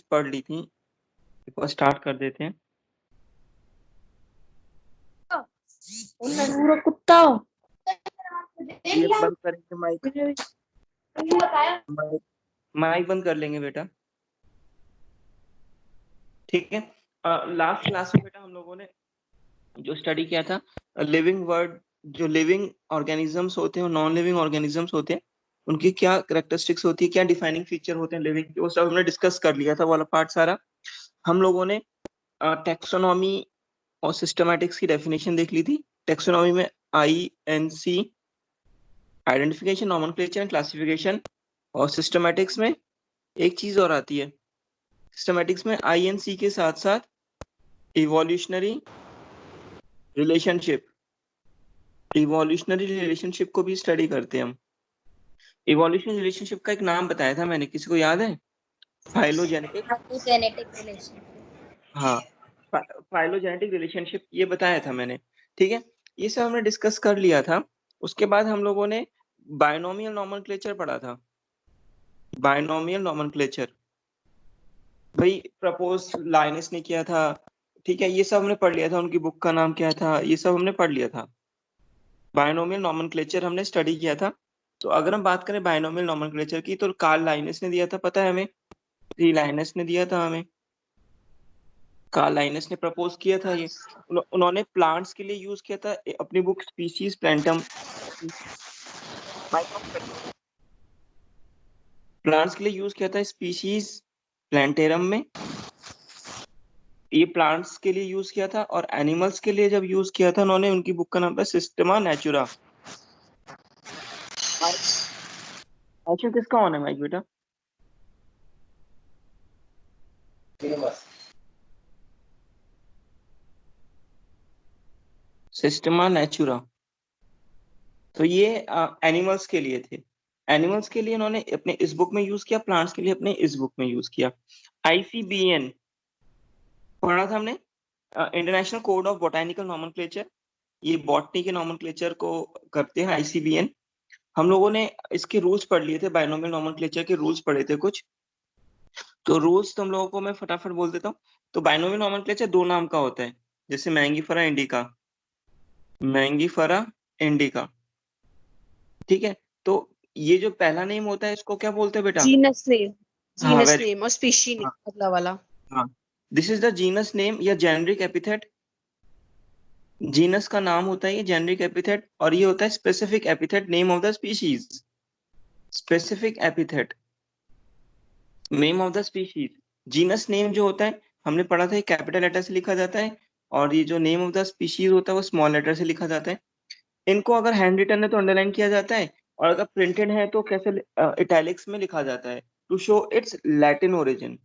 पढ़ ली थी, एक बार स्टार्ट कर देते हैं। कुत्ता ये बंद करेंगे माइक, माइक बंद कर लेंगे बेटा, ठीक है। लास्ट क्लास में बेटा हम लोगों ने जो स्टडी किया था, लिविंग वर्ड, जो लिविंग ऑर्गेनिजम्स होते हैं और नॉन लिविंग ऑर्गेनिजम्स होते हैं, उनकी क्या कैरेक्टरिस्टिक्स होती है, क्या डिफाइनिंग फीचर होते हैं लिविंग के, वो सब हमने डिस्कस कर लिया था वाला पार्ट सारा। हम लोगों ने टेक्सोनॉमी और सिस्टमैटिक्स की डेफिनेशन देख ली थी। टेक्सोनॉमी में INC, identification, nomenclature and classification, और सिस्टमैटिक्स में एक चीज और आती है। सिस्टमैटिक्स में INC के साथ साथ इवोल्यूशनरी रिलेशनशिप, इवोल्यूशनरी रिलेशनशिप को भी स्टडी करते हैं हम। इवोल्यूशनरी रिलेशनशिप का एक नाम बताया था मैंने, किसी को याद है? Phylogenetic, genetic relation. हाँ, फाइलोजेनेटिक रिलेशनशिप ये बताया था मैंने, ठीक है। ये सब हमने डिस्कस कर लिया था। उसके बाद हम लोगों ने बायनोमियल नॉमेनक्लेचर पढ़ा था। बायनोमियल नॉमेनक्लेचर भाई प्रपोज लाइनस ने किया था, ठीक है। ये सब हमने पढ़ लिया था, उनकी बुक का नाम क्या था, ये सब हमने पढ़ लिया था। बायनोमियल नॉमेनक्लेचर हमने स्टडी किया था। तो अगर हम बात करें बायनोमियल नॉमेनक्लेचर की, तो कार्ल लाइनस ने दिया था, पता है हमें, लाइनस ने दिया था हमें, कार्ल लाइनस ने प्रपोज किया था ये। उन्होंने प्लांट्स के लिए यूज किया था अपनी बुक स्पीशीज प्लांटम, प्लांट्स के लिए यूज किया था स्पीशीज प्लांटेरम में, ये प्लांट्स के लिए यूज किया था। और एनिमल्स के लिए जब यूज किया था उन्होंने, उनकी बुक का नाम था सिस्टमा नेचुरा। एक्शन किसका ऑन है माइक बेटा? Systema Natura. तो ये एनिमल्स के लिए थे। एनिमल्स के लिए उन्होंने अपने इस बुक में यूज किया, प्लांट्स के लिए अपने इस बुक में यूज किया। ICBN पढ़ा था हमने, international code of botanical nomenclature. ये बॉटनी के नॉमेनक्लेचर को करते हैं ICBN। हम लोगों ने इसके रूल्स पढ़ लिए थे, बायनोमियल नॉमेनक्लेचर के रूल्स पढ़े थे कुछ। तो रूल्स तुम लोगों को मैं फटाफट बोल देता हूँ। तो बायनोमियल नॉमेनक्लेचर दो नाम का होता है, जैसे मैंगीफेरा इंडिका, मैंगीफेरा इंडिका, ठीक है। तो ये जो पहला नेम होता है इसको क्या बोलते हैं बेटा? जीनस नेम, हाँ जीनस वेरी, नेम और स्पीशी नेम, हाँ अगला वाला। हाँ, this is the genus name या जेनरिक एपिथेट। जीनस का नाम होता है ये जेनरिक एपिथेट, और ये होता है specific epithet, name of the species. Specific epithet, name of the species. Genus name जो होता है हमने पढ़ा था, कैपिटल लेटर से लिखा जाता है, और ये जो नेम ऑफ द स्पीशीज होता है वो स्मॉल लेटर से लिखा जाता है। इनको अगर हैंड रिटन है तो अंडरलाइन किया जाता है, और अगर प्रिंटेड है तो कैसे, इटैलिक्स में लिखा जाता है, to show its Latin origin,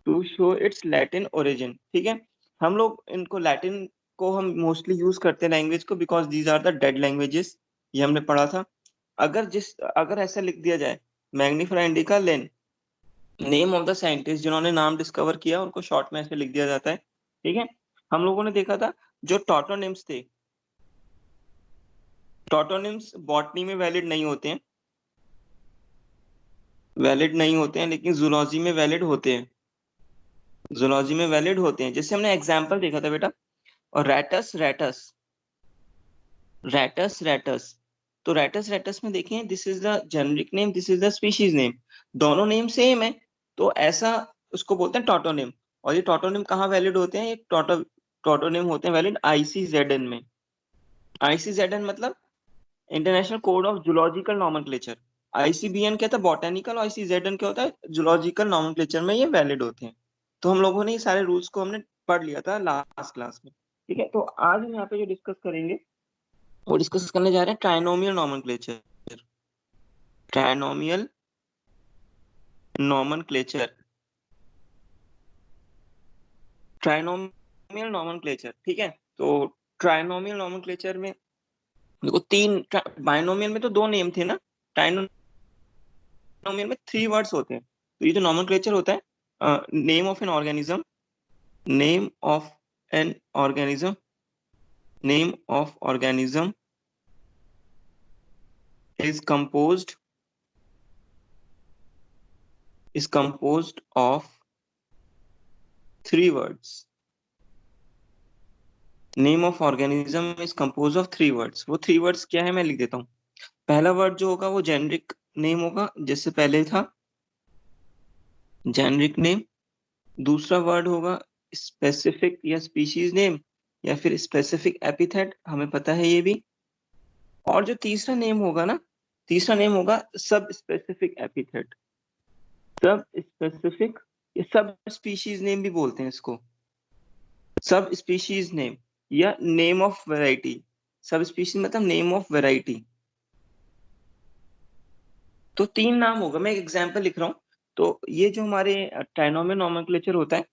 to show its Latin origin, ठीक है। हम लोग इनको लैटिन को हम मोस्टली यूज करते हैं लैंग्वेज को, because these are the dead languages, ये हमने पढ़ा था। अगर ऐसा लिख दिया जाए, Mangifera indica Linn, name of the scientist जिन्होंने नाम डिस्कवर किया, उनको शॉर्ट में ऐसे लिख दिया जाता है, ठीक है। हम लोगों ने देखा था जो टॉटोनिम्स थे, टॉटोनिम्स बॉटनी में वैलिड नहीं होते हैं, वैलिड नहीं होते हैं, लेकिन जूलॉजी में वैलिड होते हैं, जूलॉजी में वैलिड होते हैं। जैसे हमने एग्जाम्पल देखा था बेटा, और रैटस रैटस, रैटस रैटस, तो रैटस रैटस में देखें, this is the generic name, this is the species name, दोनों नेम सेम है, तो ऐसा उसको बोलते हैं टॉटोनिम। और ये टॉटोनिम कहाँ वैलिड होते हैं? ये टॉटोनिम होते हैं वैलिड ICZN में। ICZN मतलब international code of zoological nomenclature. ICBN क्या था? बॉटेनिकल, और ICZN क्या होता है? जूलॉजिकल नॉमेनक्लेचर में ये वैलिड होते हैं। तो हम लोगों ने ये सारे रूल्स को हमने पढ़ लिया था लास्ट क्लास में, ठीक है। तो आज हम यहाँ पे जो डिस्कस करेंगे, वो डिस्कस करने जा रहे हैं trinomial nomenclature, trinomial nomenclature, trinomial nomenclature, ठीक है। तो ट्राइनोमियल नॉमेनक्लेचर में देखो तीन, बाइनोमियल में तो दो नेम थे ना, ट्राइनोमियल में 3 वर्ड्स होते हैं। तो ये जो नॉमेनक्लेचर होता है, name of an organism, name of an organism, name of organism is composed is composed of 3 words. Name of organism is compose of 3 words. वो 3 वर्ड्स क्या है मैं लिख देता हूँ। पहला वर्ड जो होगा वो जेनरिक नेम होगा, जैसे पहले था जेनरिक नेम। दूसरा वर्ड होगा स्पेसिफिक या स्पीशीज नेम या फिर स्पेसिफिक एपिथेट, हमें पता है ये भी। और जो तीसरा नेम होगा ना, तीसरा नेम होगा सब स्पेसिफिक एपिथेट। सब स्पेसिफिक या सब स्पीशीज नेम भी बोलते हैं इसको, सब स्पीशीज नेम या नेम ऑफ वैरायटी। सब स्पीशीज मतलब नेम ऑफ वैरायटी। तो 3 नाम होगा, मैं एक एग्जांपल लिख रहा हूँ। तो ये जो हमारे ट्राइनोमियल नोमेनक्लेचर होता है,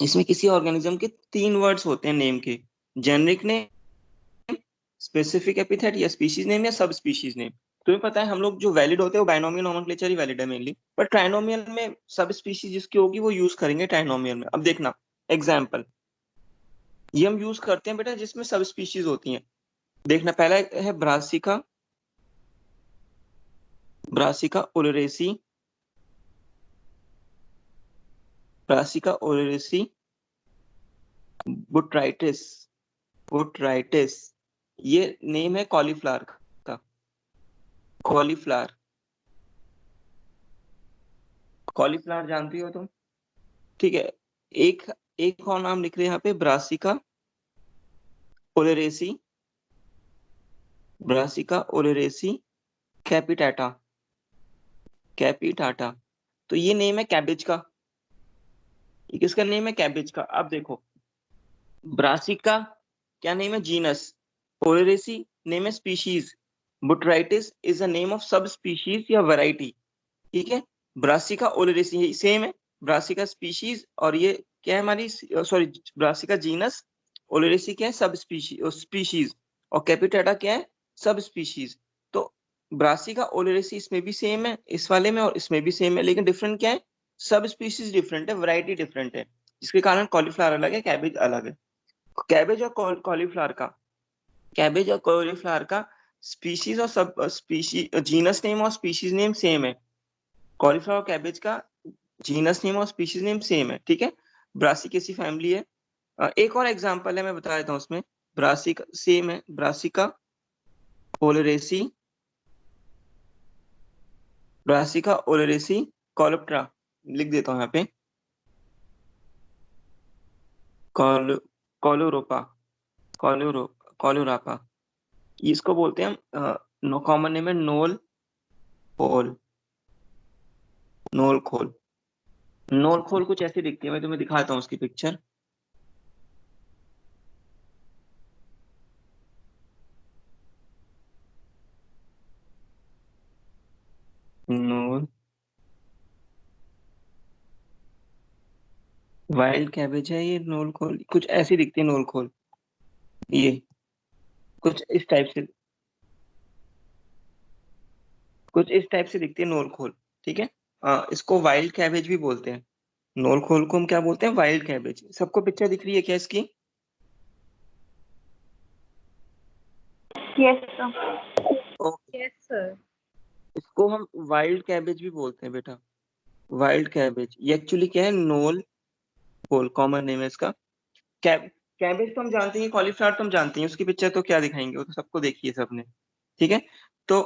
इसमें किसी ऑर्गेनिज्म के 3 वर्ड्स होते हैं नेम के, जेनरिक नेम, स्पेसिफिक एपिथेट या स्पीशीज नेम या सब स्पीशीज नेम। तुम्हें पता है हम लोग जो वैलिड होते हैं वो बाइनोमियल नोमेनक्लेचर ही वैलिड है मेनली, पर ट्राइनोमियल में सब स्पीशीज जिसकी होगी वो यूज करेंगे ट्राइनोमियल में। अब देखना एग्जांपल, ये हम यूज करते हैं बेटा जिसमें सब स्पीशीज होती हैं। देखना पहला है ब्रासिका, ब्रासिका ओलेरेसी, ब्रासिका ओलेरेसी, बुट्राइटिस, बुट्राइटिस। ये नेम है कॉलीफ्लावर का, कॉलीफ्लावर। कॉलीफ्लावर जानती हो तुम, ठीक है। एक एक और नाम लिख रहे हैं यहाँ पे, ब्रासिका ओलेरेसी, ब्रासिका ओलेरेसी कैपिटाटा, कैपिटाटा। तो ये नेम है कैबेज का। ये किसका नेम है? कैबेज का। अब देखो ब्रासिका क्या नेम है? जीनस। ओलेरेसी नेम है species. Botrytis is a name of subspecies या वैरायटी, ठीक है। ब्रासिका ओलेरेसी सेम है, ब्रासिका स्पीशीज और ये क्या है हमारी, सॉरी ब्रासिका जीनस, ओलेरेसी क्या है? सब स्पीशीज और कैपिटाटा क्या है? सब स्पीशीज। तो ब्रासिका ओलेरेसी इसमें भी सेम है, इस वाले में और इसमें भी सेम है, लेकिन डिफरेंट क्या है? सब स्पीशीज डिफरेंट है, वैरायटी डिफरेंट है, जिसके कारण कॉलीफ्लावर अलग है, कैबेज अलग है। कैबेज और कॉलीफ्लावर का, कैबेज और कॉलीफ्लावर का स्पीशीज और सब स्पीशीज, जीनस नेम और स्पीशीज नेम सेम है। कॉलीफ्लावर कैबेज का जीनस नेम और स्पीशीज नेम सेम है, ठीक है। ब्रासिकेसी फैमिली है। एक और एग्जांपल है, मैं बता देता हूँ उसमें। ब्रासिका सेम है, ब्रासिका ओलेरेसी, ब्रासिका ओलेरेसी कॉलोप्ट्रा, लिख देता हूँ यहाँ पे, कॉलोरोपा, कॉलोरापा। इसको बोलते हैं हम, कॉमन नेम है नोल खोल, नोल खोल। नोल खोल कुछ ऐसी दिखती है, मैं तुम्हें दिखाता हूँ उसकी पिक्चर। नोल, वाइल्ड कैबेज है ये नोल खोल, कुछ ऐसी दिखती है नोल खोल। ये कुछ इस टाइप से, कुछ इस टाइप से दिखती है नोल खोल, ठीक है। इसको वाइल्ड कैबेज भी बोलते हैं। नोल खोल को हम क्या बोलते हैं? Wild cabbage. सबको पिक्चर दिख रही है क्या इसकी? Yes sir. Okay. Yes sir. इसको हम वाइल्ड कैबेज भी बोलते हैं बेटा, वाइल्ड कैबेज। ये एक्चुअली क्या है? नोल खोल कॉमन नेम है इसका। कैबेज तो हम जानते हैं, कॉलीफ्लावर तो हम जानते हैं, उसकी पिक्चर तो क्या दिखाएंगे, वो तो सबको देखी है सबने, ठीक है। तो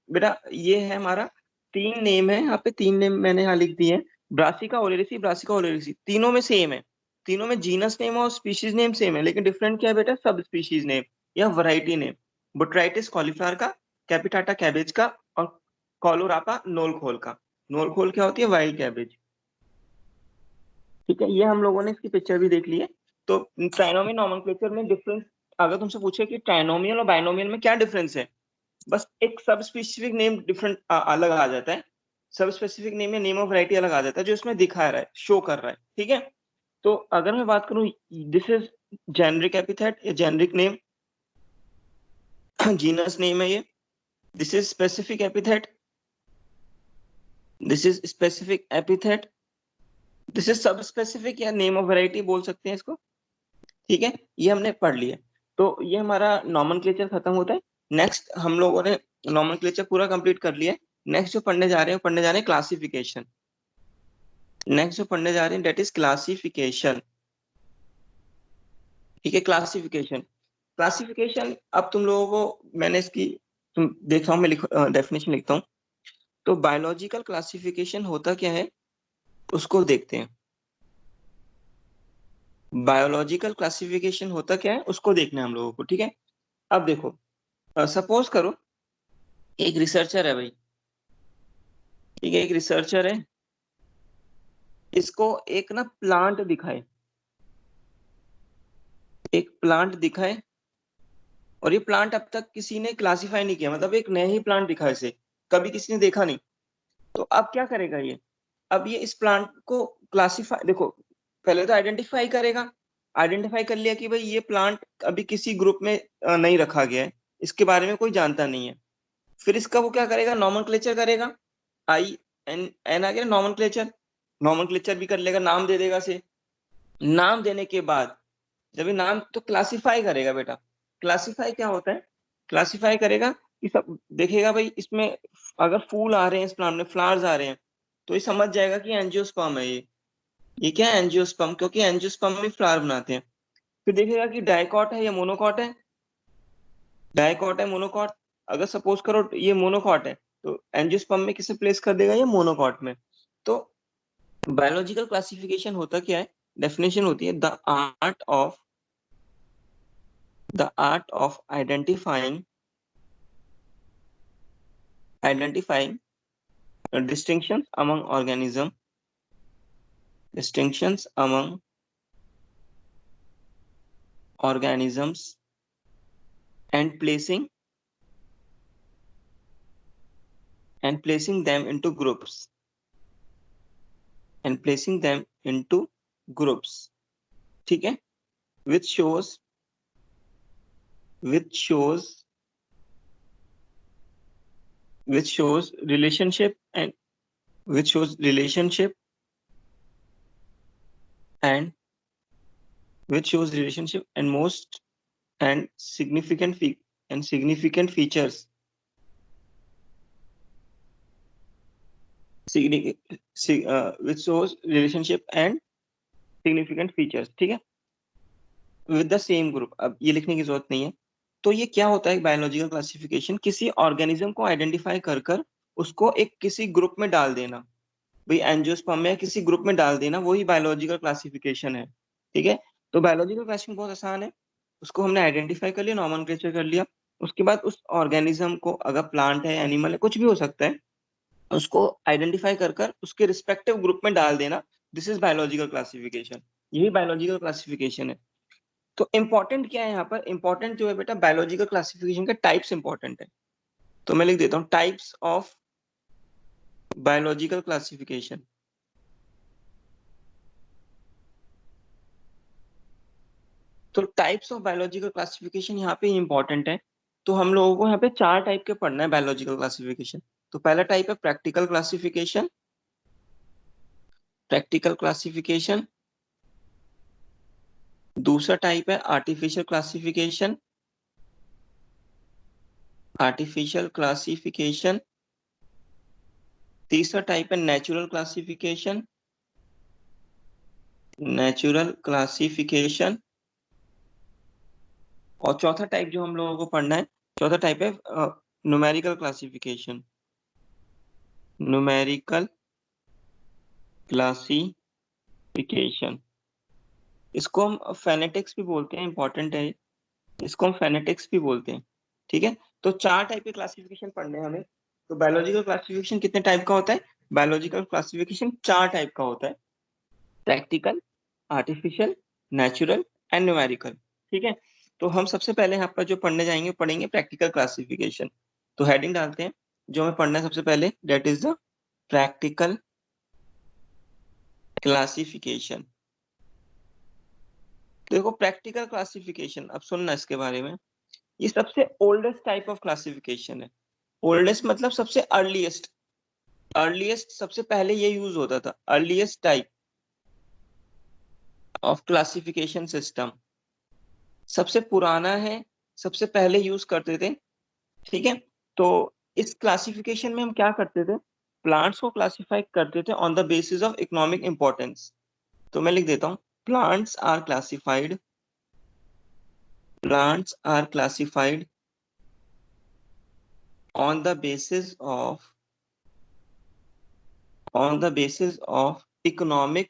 बेटा ये है हमारा 3 नेम है यहाँ पे, 3 नेम मैंने यहाँ लिख दिए हैं। ब्रासिका ओलेरेसी, ब्रासिका ओलेरेसी, तीनों में सेम है। तीनों में जीनस नेम और स्पीशीज नेम सेम है, लेकिन डिफरेंट क्या है बेटा? सब स्पीशीज नेम या वैरायटी नेम। बोट्राइटिस कॉलीफ्लावर का, कैपिटाटा कैबेज का और कॉलोरापा नोल खोल का। नोल खोल क्या होती है? वाइल्ड कैबेज, ठीक है। ये हम लोगों ने इसकी पिक्चर भी देख ली है। तो ट्राइनोमियल नोमेनक्लेचर में डिफरेंस, अगर तुमसे पूछे कि ट्राइनोमियल और बाइनोमियल में क्या डिफरेंस है, बस एक सब स्पेसिफिक नेम डिफरेंट अलग आ जाता है। सब स्पेसिफिक नेम या नेम ऑफ वैरायटी अलग आ जाता है, जो इसमें दिखा रहा है, शो कर रहा है, ठीक है। तो अगर मैं बात करूं, दिस इज जेनरिक एपिथेट या जेनरिक नेम, जीनस नेम है ये। This is specific epithet, this is specific epithet, this is सब स्पेसिफिक या नेम ऑफ वैरायटी बोल सकते हैं इसको, ठीक है। ये हमने पढ़ लिया। तो ये हमारा नॉमेनक्लेचर खत्म होता है। नेक्स्ट हम लोगों ने नॉमेनक्लेचर पूरा कंप्लीट कर लिया है। नेक्स्ट जो पढ़ने जा रहे हैं क्लासिफिकेशन। नेक्स्ट जो पढ़ने जा रहे हैं डेट इज क्लासिफिकेशन। ठीक है, क्लासिफिकेशन। क्लासिफिकेशन अब तुम लोगों को मैंने इसकी तुम देख रहा हूँ, मैं डेफिनेशन लिखता हूँ। तो बायोलॉजिकल क्लासिफिकेशन होता क्या है उसको देखते हैं। बायोलॉजिकल क्लासिफिकेशन होता क्या है उसको देखना है हम लोगों को। ठीक है, अब देखो, सपोज करो एक रिसर्चर है भाई। ठीक है, एक रिसर्चर है, इसको एक ना प्लांट दिखाए, एक प्लांट दिखाए, और ये प्लांट अब तक किसी ने क्लासिफाई नहीं किया, मतलब एक नया ही प्लांट दिखा इसे, कभी किसी ने देखा नहीं। तो अब क्या करेगा ये, अब ये इस प्लांट को क्लासिफाई, देखो पहले तो आइडेंटिफाई करेगा। आइडेंटिफाई कर लिया कि भाई ये प्लांट अभी किसी ग्रुप में नहीं रखा गया है, इसके बारे में कोई जानता नहीं है। फिर इसका वो क्या करेगा, नॉमेनक्लेचर करेगा। आई एन एन आ गया, नॉमेनक्लेचर। नॉमेनक्लेचर भी कर लेगा, नाम दे देगा से। नाम देने के बाद जब ये नाम, तो क्लासिफाई करेगा बेटा। क्लासिफाई क्या होता है, क्लासिफाई करेगा कि सब देखेगा भाई इसमें अगर फूल आ रहे हैं, इस प्लांट में फ्लावर्स आ रहे हैं, तो ये समझ जाएगा कि एंजियोस्पर्म है ये क्या है, एंजियोस्पर्म, क्योंकि एंजियोस्पर्म में फ्लावर बनाते हैं। फिर देखेगा कि डाइकॉट है या मोनोकॉट है, डाइकॉट है मोनोकॉट। अगर सपोज करो ये मोनोकॉट है, तो एंजियोस्पर्म में किसे प्लेस कर देगा, ये मोनोकॉट में। तो बायोलॉजिकल क्लासिफिकेशन होता क्या है, डेफिनेशन होती है the art of identifying distinctions among distinctions among organisms and placing them into groups ठीक है, which shows which shows which shows relationship and which shows relationship and which shows relationship and most and significant features which shows relationship and significant features। ठीक है, with the same group. अब ये लिखने की जरूरत नहीं है। तो ये क्या होता है, बायोलॉजिकल क्लासिफिकेशन किसी ऑर्गेनिज्म को आइडेंटिफाई कर कर उसको एक किसी ग्रुप में डाल देना। भाई एंजियोस्पर्म में किसी ग्रुप में डाल देना, वही बायोलॉजिकल क्लासिफिकेशन है। ठीक है, तो बायोलॉजिकल क्लासिफिकेशन बहुत आसान है। उसको हमने आइडेंटिफाई कर लिया, नॉमेनक्लेचर कर लिया। उसके बाद उस ऑर्गेनिज्म को, अगर प्लांट है एनिमल है कुछ भी हो सकता है, उसको आइडेंटिफाई कर कर उसके रिस्पेक्टिव ग्रुप में डाल देना। दिस इज बायोलॉजिकल क्लासिफिकेशन, यही बायोलॉजिकल क्लासिफिकेशन है। तो इंपॉर्टेंट क्या है यहाँ पर, इंपॉर्टेंट जो है बेटा बायोलॉजिकल क्लासिफिकेशन का टाइप्स इंपॉर्टेंट है। तो मैं लिख देता हूँ टाइप्स ऑफ बायोलॉजिकल क्लासिफिकेशन। तो टाइप्स ऑफ बायोलॉजिकल क्लासिफिकेशन यहाँ पे इंपॉर्टेंट है। तो हम लोगों को यहाँ पे 4 टाइप के पढ़ना है बायोलॉजिकल क्लासिफिकेशन। तो पहला टाइप है प्रैक्टिकल क्लासिफिकेशन। Practical classification. दूसरा टाइप है आर्टिफिशियल क्लासिफिकेशन। Artificial classification. तीसरा टाइप है नेचुरल क्लासिफिकेशन। Natural classification. और चौथा टाइप जो हम लोगों को पढ़ना है, चौथा टाइप है न्यूमेरिकल क्लासिफिकेशन। न्यूमेरिकल क्लासिफिकेशन, इसको हम फेनेटिक्स भी बोलते हैं, इंपॉर्टेंट है। इसको हम फेनेटिक्स भी बोलते हैं। ठीक है, तो 4 टाइप के क्लासिफिकेशन पढ़ने हैं हमें। तो बायोलॉजिकल क्लासिफिकेशन कितने टाइप का होता है, बायोलॉजिकल क्लासिफिकेशन 4 टाइप का होता है, practical, artificial, natural and numerical. ठीक है, तो हम सबसे पहले यहाँ पर जो पढ़ने जाएंगे पढ़ेंगे प्रैक्टिकल क्लासिफिकेशन। तो हेडिंग डालते हैं, जो हमें पढ़ना है सबसे पहले, that is the practical classification. देखो प्रैक्टिकल क्लासिफिकेशन, अब सुनना इसके बारे में। ये सबसे ओल्डेस्ट टाइप ऑफ क्लासिफिकेशन है। ओल्डेस्ट मतलब सबसे अर्लीस्ट, अर्लीस्ट सबसे पहले ये यूज होता था, earliest type of classification system, सबसे पुराना है, सबसे पहले यूज करते थे। ठीक है, तो इस क्लासिफिकेशन में हम क्या करते थे, प्लांट्स को क्लासिफाई करते थे on the basis of economic importance. तो मैं लिख देता हूँ, plants are classified on the basis of economic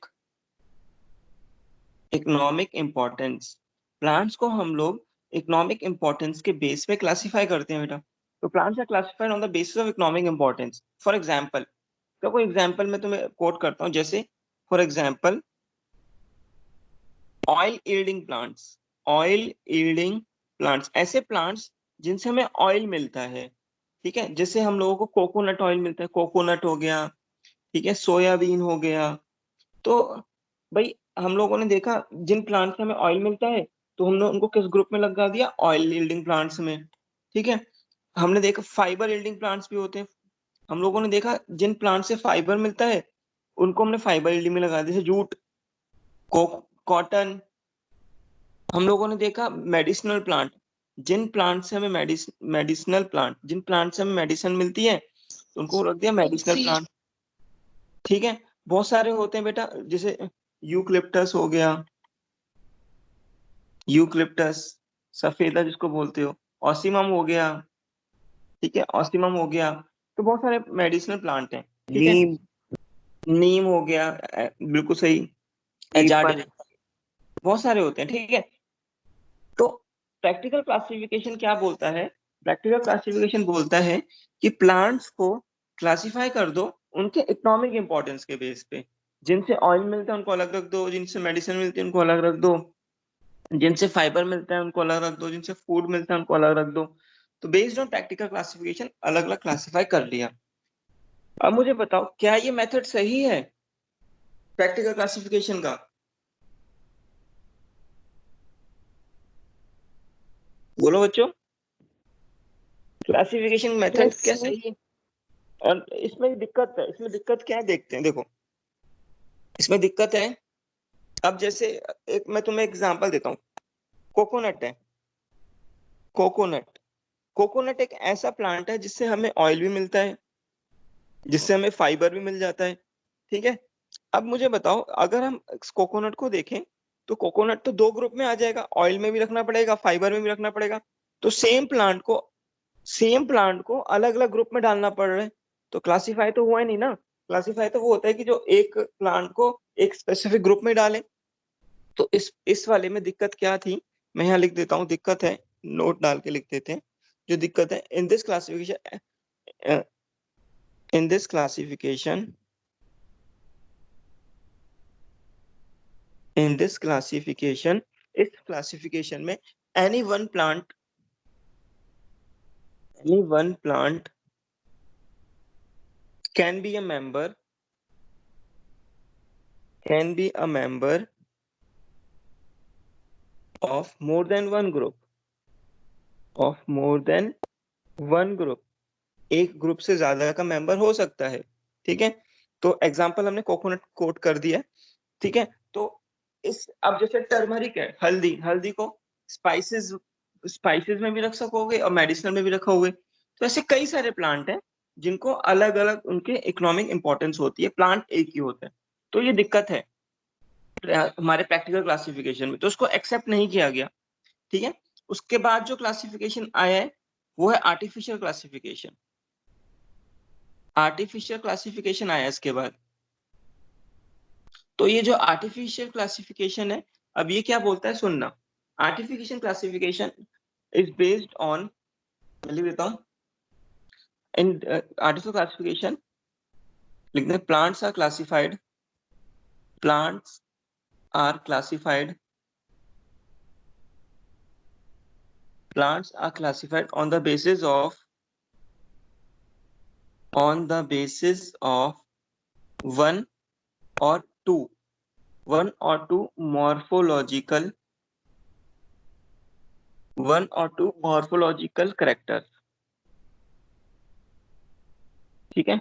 importance। Plants को हम लोग इकोनॉमिक इंपॉर्टेंस के बेस पे क्लासिफाई करते हैं बेटा। तो plants are classified on the basis of economic importance. For example, तो कोई एग्जांपल मैं तुम्हें कोट करता हूँ, जैसे for example oil yielding plants, ऐसे प्लांट्स जिनसे हमें ऑयल मिलता है, ठीक है। जैसे हम लोगों को कोकोनट ऑयल मिलता है, कोकोनट हो गया, ठीक है, सोयाबीन हो गया। तो भाई हम लोगों ने देखा जिन प्लांट से हमें ऑयल मिलता है, तो हमने उनको किस ग्रुप में लगा दिया, ऑयल यील्डिंग प्लांट्स में, ठीक है। हमने देखा फाइबर यील्डिंग प्लांट्स भी होते हैं, हम लोगों ने देखा जिन प्लांट से फाइबर मिलता है उनको हमने फाइबर यील्डिंग में लगा दिया, जैसे जूट, कॉटन। हम लोगों ने देखा मेडिसिनल प्लांट, जिन प्लांट से हमें जिन प्लांट से हमें मेडिसिन मिलती है उनको रख दिया मेडिसिनल प्लांट, ठीक है। बहुत सारे होते हैं बेटा, जैसे यूकलिप्टस हो गया, यूकलिप्टस सफेदा जिसको बोलते हो, ऑसिमम हो गया, ठीक है, ऑसिमम हो गया। तो बहुत सारे मेडिसिनल प्लांट हैं, ठीक है। नीम हो गया, बिल्कुल सही, एजार्डिन, बहुत सारे होते हैं, ठीक है। तो प्रैक्टिकल क्लासिफिकेशन क्या बोलता है? प्रैक्टिकल क्लासिफिकेशन बोलता है कि प्लांट्स को क्लासिफाई कर दो उनके इकोनॉमिक इंपॉर्टेंस के बेस पे। जिनसे ऑयल मिलता है उनको अलग रख दो, जिनसे मेडिसिन मिलती है उनको अलग रख दो, जिनसे फाइबर मिलता है उनको अलग रख दो, जिनसे फूड मिलता है उनको अलग रख दो। तो बेस्ड ऑन प्रैक्टिकल क्लासिफिकेशन अलग अलग क्लासिफाई कर लिया। अब मुझे बताओ, क्या ये मेथड सही है प्रैक्टिकल क्लासिफिकेशन का? बोलो बच्चों, क्लासिफिकेशन मेथड क्या सही है? और इसमें दिक्कत क्या है, देखते हैं। देखो इसमें दिक्कत है, अब जैसे एक मैं तुम्हें एग्जांपल देता हूँ, कोकोनट है, कोकोनट कोकोनट एक ऐसा प्लांट है जिससे हमें ऑयल भी मिलता है, जिससे हमें फाइबर भी मिल जाता है, ठीक है। अब मुझे बताओ, अगर हम कोकोनट को देखें तो कोकोनट तो दो ग्रुप में आ जाएगा, ऑयल में भी रखना पड़ेगा, फाइबर में भी रखना पड़ेगा। तो सेम प्लांट को अलग अलग ग्रुप में डालना पड़ रहा है, तो क्लासिफाई तो हुआ ही नहीं ना। क्लासिफाई तो वो होता है कि जो एक प्लांट को एक स्पेसिफिक ग्रुप में डालें। तो इस वाले में दिक्कत क्या थी, मैं यहाँ लिख देता हूँ, दिक्कत है, नोट डाल के लिख देते हैं। जो दिक्कत है, इन this classification in this classification इस क्लासिफिकेशन में any one plant can be a member of more than one group, एक ग्रुप से ज्यादा का मेंबर हो सकता है, ठीक है। तो एग्जांपल हमने कोकोनट कोट कर दिया, ठीक है। तो अब जैसे टर्मरिक है, हल्दी को स्पाइसेस में भी रख सकोगे और मेडिसिनल में भी रखोगे। तो ऐसे कई सारे प्लांट हैं जिनको अलग अलग उनके इकोनॉमिक इंपॉर्टेंस होती है, प्लांट एक ही होता है। तो ये दिक्कत है हमारे प्रैक्टिकल क्लासिफिकेशन में, तो उसको एक्सेप्ट नहीं किया गया, ठीक है। उसके बाद जो क्लासिफिकेशन आया है वो है आर्टिफिशियल क्लासिफिकेशन आया इसके बाद। तो ये जो आर्टिफिशियल क्लासिफिकेशन है, अब ये क्या बोलता है सुनना। Artificial classification is based on, मैं लिख देता हूँ, इन आर्टिफिशियल क्लासिफिकेशन लिखते हैं, plants are classified on the basis of one or two morphological characters, ठीक है।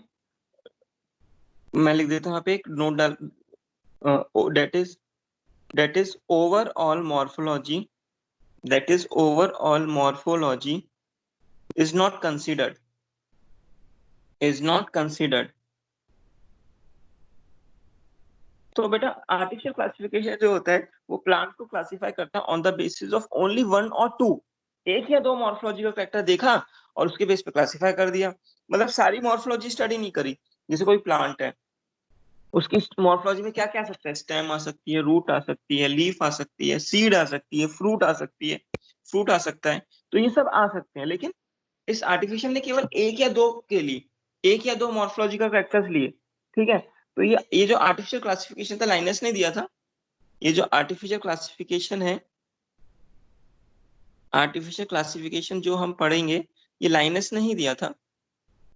मैं लिख देता हूँ यहाँ पे एक नोट डाल, that is overall morphology is not considered तो बेटा आर्टिफिशियल क्लासिफिकेशन जो होता है वो प्लांट को क्लासिफाई करता है on the basis of only one और टू, एक या दो मॉर्फोलॉजिकल फैक्टर देखा और उसके बेस पे क्लासिफाई कर दिया। मतलब सारी मॉर्फोलॉजी स्टडी नहीं करी। जैसे कोई प्लांट है, उसकी मॉर्फोलॉजी में क्या क्या आ सकता है, स्टेम आ सकती है, रूट आ सकती है, लीफ आ सकती है, सीड आ सकती है, फ्रूट आ सकती है, फ्रूट आ सकता है, तो ये सब आ सकते हैं। लेकिन इस आर्टिफिशियल ने केवल एक या दो के लिए, एक या दो मॉर्फोलॉजिकल फैक्टर्स लिए, ठीक है। तो ये जो आर्टिफिशियल क्लासिफिकेशन था लाइनस ने दिया था, ये जो आर्टिफिशियल क्लासिफिकेशन है, आर्टिफिशियल क्लासिफिकेशन जो हम पढ़ेंगे ये लाइनस ने ही दिया था,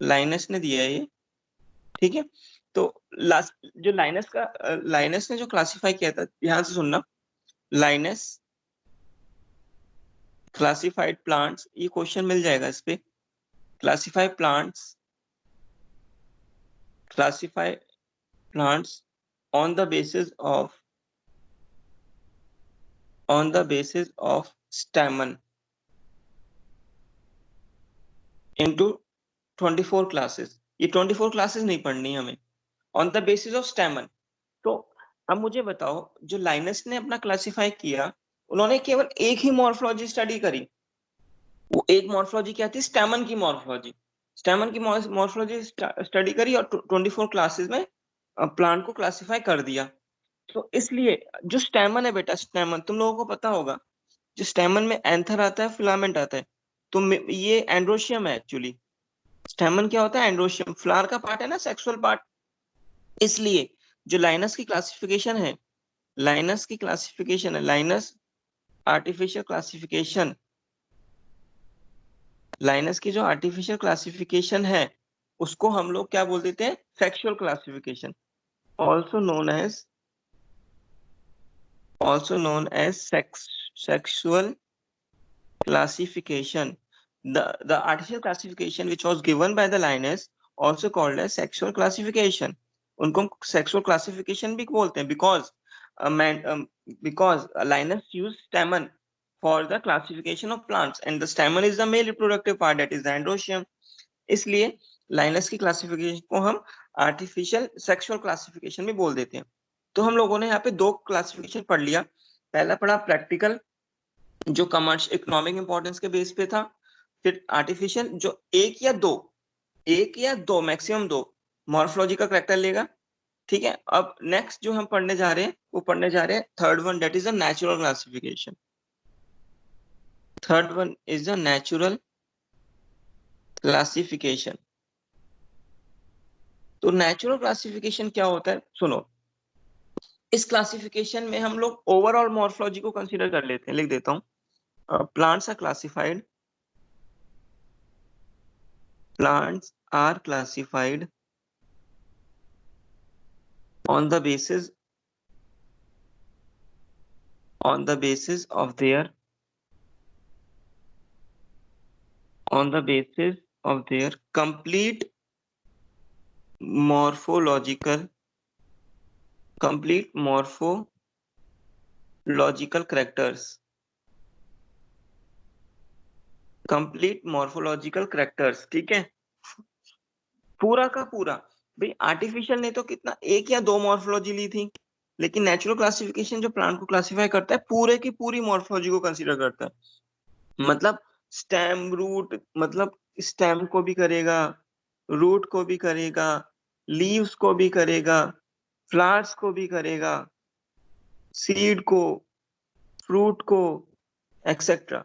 लाइनस ने दिया है ये, ठीक है। तो लास्ट जो लाइनस ने जो क्लासिफाई किया था, ध्यान से सुनना, लाइनस क्लासिफाइड प्लांट्स, ये क्वेश्चन मिल जाएगा इस पे, classify plants, classify plants on the basis of stamen into 24 classes। ये 24 क्लासेस नहीं पढ़नी हमें, ऑन द बेसिस ऑफ स्टेमन। तो अब मुझे बताओ, जो लाइनस ने अपना क्लासिफाई किया, उन्होंने केवल एक ही मॉर्फोलॉजी स्टडी करी। वो एक मॉर्फोलॉजी क्या थी, स्टेमन की मॉर्फोलॉजी। स्टेमन की मॉर्फोलॉजी स्टडी करी और 24 क्लासेस में प्लांट को क्लासिफाई कर दिया। तो इसलिए जो स्टेमन है बेटा, स्टेमन तुम लोगों को पता होगा, जो स्टेमन में एंथर आता है, फिलामेंट आता है, तो ये एंड्रोशियम है एक्चुअली। स्टेमन क्या होता है, एंड्रोशियम, फ्लावर का पार्ट है ना, सेक्सुअल पार्ट। इसलिए जो लाइनस की क्लासिफिकेशन है, लाइनस की क्लासिफिकेशन है, लाइनस आर्टिफिशियल क्लासिफिकेशन, लाइनस की जो आर्टिफिशियल क्लासिफिकेशन है उसको हम लोग क्या बोल देते हैं, sexual classification, also known as sexual classification। The artificial classification which was given by the Linus also called as sexual classification। उनको sexual classification भी बोलते हैं because Linus used stamen for the classification of plants and the stamen is the male reproductive part, that is the androecium। इसलिए lines की classification को हम artificial sexual classification भी बोल देते हैं। तो हम लोगों ने यहाँ पे दो क्लासिफिकेशन पढ़ लिया। पहला पढ़ा प्रैक्टिकल, जो कमर्शियल इकोनॉमिक इंपॉर्टेंस के बेस पे था। फिर आर्टिफिशियल जो एक या दो मैक्सिमम दो मॉर्फोलॉजिकल कैरेक्टर लेगा, ठीक है। अब नेक्स्ट जो हम पढ़ने जा रहे हैं वो पढ़ने जा रहे हैं third one, that is a natural classification. Third one is a natural classification. तो नेचुरल क्लासिफिकेशन क्या होता है, सुनो। इस क्लासिफिकेशन में हम लोग ओवरऑल मॉर्फोलॉजी को कंसीडर कर लेते हैं, लिख देता हूं। Plants are classified, plants are classified on the basis of their complete morphological characters, ठीक है। पूरा का पूरा, भाई आर्टिफिशियल ने तो कितना एक या दो मॉर्फोलॉजी ली थी, लेकिन नेचुरल क्लासिफिकेशन जो प्लांट को क्लासिफाई करता है पूरे की पूरी मॉर्फोलॉजी को कंसीडर करता है। मतलब स्टेम रूट, मतलब स्टेम को भी करेगा, रूट को भी करेगा, लीव्स को भी करेगा, फ्लावर्स को भी करेगा, सीड को, फ्रूट को, एक्सेट्रा,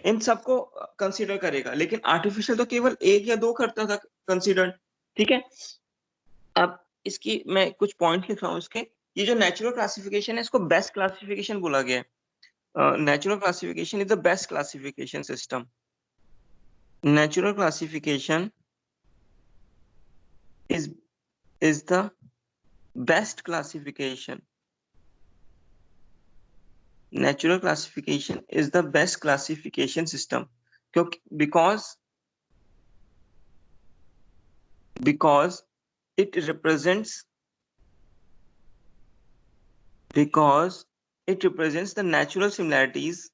इन सबको कंसीडर करेगा। लेकिन आर्टिफिशियल तो केवल एक या दो करता था कंसीडर, ठीक है। अब इसकी मैं कुछ पॉइंट लिख रहा हूँ इसके। ये जो नेचुरल क्लासिफिकेशन है इसको बेस्ट क्लासिफिकेशन बोला गया है। Natural classification is the best classification system. Natural classification is the best classification। Natural classification is the best classification system क्योंकि because it represents the natural similarities,